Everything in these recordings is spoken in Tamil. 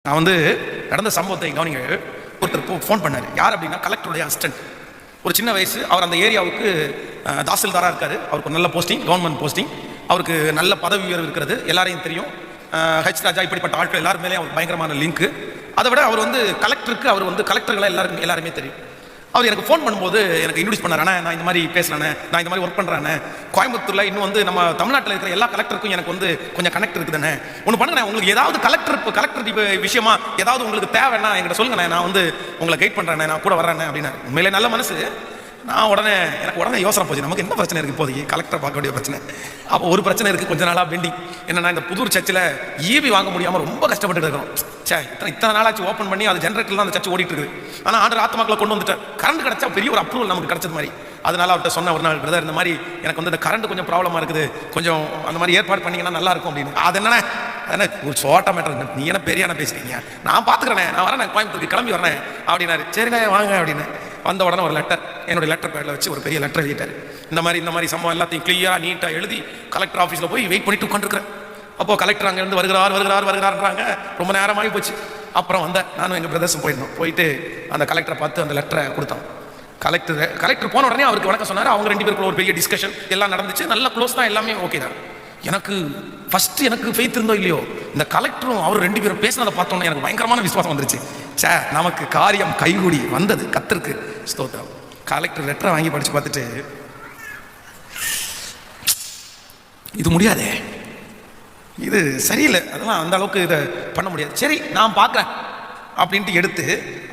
நான் நடந்த சம்பவத்தை கவனிங்க. ஒருத்தர் ஃபோன் பண்ணார். யார் அப்படின்னா கலெக்டருடைய அசிஸ்டன்ட். ஒரு சின்ன வயசு. அவர் அந்த ஏரியாவுக்கு தாசில்தாராக இருக்கார். அவருக்கு நல்ல போஸ்டிங், கவர்மெண்ட் போஸ்டிங். அவருக்கு நல்ல பதவி உயர்வு இருக்கிறது, எல்லாரையும் தெரியும். ஹெச் ராஜா இப்படிப்பட்ட ஆட்கள் எல்லாரும் மேலே அவருக்கு பயங்கரமான லிங்க்கு. அதை விட அவர் கலெக்டருக்கு, அவர் கலெக்டர்களை எல்லாருமே தெரியும். அவர் எனக்கு ஃபோன் பண்ணும்போது எனக்கு இன்ட்ரடியூஸ் பண்ணார். நான் இந்த மாதிரி பேசுகிறேன், நான் இந்த மாதிரி ஒர்க் பண்ணுறேன். கோயம்புத்தூரில் இன்னும் நம்ம தமிழ்நாட்டில் இருக்கிற எல்லா கலெக்டருக்கும் எனக்கு கொஞ்சம் கனெக்ட் இருக்குதுண்ணே. ஒன்று பண்ணுங்க, உங்களுக்கு ஏதாவது கலெக்டர் விஷயமா ஏதாவது உங்களுக்கு தேவைன்னா என்கிட்ட சொல்லுங்கண்ணே, நான் உங்களை கைட் பண்ணுறேன், நான் கூட வர்றேன் அப்படின்னா. உண்மையிலே நல்ல மனசு. நான் எனக்கு உடனே யோசனை போச்சு, நமக்கு என்ன பிரச்சனை இருக்குது இப்போதைக்கு? கலெக்டரை பார்க்க வேண்டிய பிரச்சனை. அப்போ ஒரு பிரச்சனை இருக்குது, கொஞ்ச நாளாக பெண்டிங். என்னன்னா, இந்த புதூர் சர்ச்சில் ஈபி வாங்க முடியாமல் ரொம்ப கஷ்டப்பட்டு இருக்கிறோம். இத்தனை நாளாச்சு ஓப்பன் பண்ணி அது ஜென்ரேட்டர் தான் அந்த சர்ச் ஓடிட்டு இருக்குது. ஆனால் ஆண்டு ஆத்மாக்களை கொண்டு வந்துட்டேன். கரண்ட் கிடைச்சா பெரிய ஒரு அப்ரூவல் நமக்கு கிடைச்சது மாதிரி. அதனால அவர்கிட்ட சொன்ன ஒரு நாள், பிரதர் இந்த மாதிரி எனக்கு இந்த கரண்ட் கொஞ்சம் ப்ராப்ளமாக இருக்குது, கொஞ்சம் அந்த மாதிரி ஏற்பாடு பண்ணிங்கன்னா நல்லா இருக்கும் அப்படின்னு. அது என்ன ஒரு சோட்டா மேட்டர், நீ என்ன பெரியான பேசுறீங்க, நான் பார்த்துக்கிறேன், நான் வரேன், கோயம்புத்தூருக்கு கிளம்பி வரேன் அப்படின்னாரு. சரிண்ணே வாங்க அப்படின்னு. வந்த உடனே ஒரு லெட்டர், என்னுடைய லெட்டர் பேடில் வச்சு ஒரு பெரிய லெட்டர் எழுதிட்டார். இந்த மாதிரி சம்பவம் எல்லாத்தையும் கிளியராக நீட்டாக எழுதி கலெக்டர் ஆஃபீஸில் போய் வெயிட் பண்ணிட்டு உட்காந்துருக்கிறேன். அப்போது கலெக்டர் அங்கேருந்து வருகிறாருன்றாங்க. ரொம்ப நேரமாகி போச்சு. அப்புறம் நானும் எங்கள் பிரதர்ஸும் போயிட்டு அந்த கலெக்டரை பார்த்து அந்த லெட்டரை கொடுத்தோம். கலெக்டர் போன உடனே அவருக்கு வணக்கம் சொன்னார். அவங்க 2 பேருக்குள்ள ஒரு பெரிய டிஸ்கஷன் எல்லாம் நடந்துச்சு. நல்ல க்ளோஸ் தான், எல்லாமே ஓகே தான். எனக்கு ஃபெய்த் இருந்தோ இல்லையோ, இந்த கலெக்டரும் அவர் 2 பேரும் பேசினதை பார்த்தோன்னே எனக்கு பயங்கரமான விசுவாசம் வந்துருச்சு. நமக்கு காரியம் கைகூடி வந்தது, கர்த்தருக்கு ஸ்தோத்திரம். கலெக்டர் லெட்டரை வாங்கி படித்து பார்த்துட்டு, இது முடியாதே, இது சரியில்லை, அதெல்லாம் அந்த அளவுக்கு இதை பண்ண முடியாது, சரி நான் பார்க்குறேன் அப்படின்ட்டு எடுத்து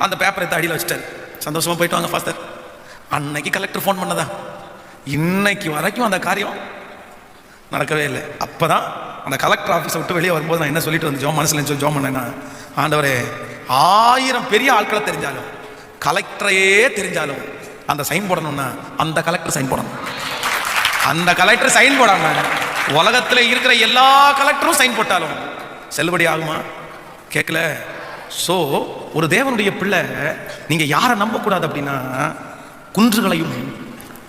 அந்த பேப்பரை எடுத்து அடியில் வச்சுட்டாரு. சந்தோஷமாக போயிட்டு வாங்க ஃபாஸ்டர். அன்னைக்கு கலெக்டர் ஃபோன் பண்ணதா, இன்னைக்கு வரைக்கும் அந்த காரியம் நடக்கவே இல்லை. அப்போ தான் அந்த கலெக்டர் ஆஃபீஸை விட்டு வெளியே வரும்போது நான் என்ன சொல்லிட்டு வந்து மனசில் ஜோம் பண்ணேன்னா, ஆண்டவரே 1000 பெரிய ஆட்களை தெரிஞ்சாலும், கலெக்டரையே தெரிஞ்சாலும் அந்த சைன் போடணும்னா அந்த கலெக்டர் சைன் போடணும். அந்த கலெக்டர் சைன் போடாம உலகத்தில் இருக்கிற எல்லா கலெக்டரும் சைன் போட்டாலும் செல்லுபடி ஆகுமா? கேட்கல. ஸோ ஒரு தேவனுடைய பிள்ளை நீங்கள் யாரை நம்பக்கூடாது அப்படின்னா, குன்றுகளையும்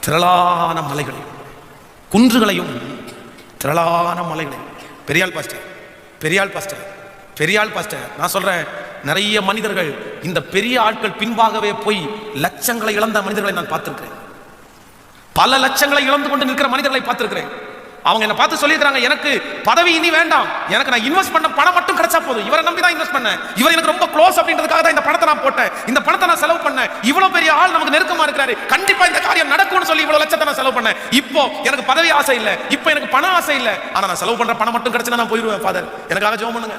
திரளான மலைகளையும், குன்றுகளையும் திரளான மலைகளை. பெரியாள் பாஸ்டர் நான் சொல்றேன், நிறைய மனிதர்கள், இந்த பெரிய ஆட்கள் பின்பாகவே போய் லட்சங்களை இழந்த மனிதர்களை நான் பார்த்திருக்கிறேன். பல லட்சங்களை இழந்து கொண்டு நிற்கிற மனிதர்களை பார்த்திருக்கிறேன். அவங்க என்ன பார்த்து சொல்லியிருக்காங்க, எனக்கு பதவி இனி வேண்டாம், எனக்கு நான் இன்வெஸ்ட் பண்ண பணம் மட்டும் கிடைச்சா போதும், இவரை நம்பி தான் இன்வெஸ்ட் பண்ணேன், இவர் எனக்கு ரொம்ப க்ளோஸ் அப்படின்றதுக்காக தான் இந்த பணத்தை நான் போட்டேன், இந்த பணத்தை நான் செலவு பண்ணேன், இவ்வளவு பெரிய ஆள் நமக்கு நெருக்கமா இருக்கிறாரு, கண்டிப்பா இந்த காரியம் நடக்கும்னு சொல்லி இவ்வளவு லட்சத்தை நான் செலவு பண்ணேன். இப்போ எனக்கு பதவி ஆசை இல்லை, இப்போ எனக்கு பண ஆசை இல்லை, ஆனா நான் செலவு பண்ற பணம் மட்டும் கிடைச்சுன்னா நான் போயிடுவேன். ஃபாதர் எனக்காக ஜெபம் பண்ணுங்க.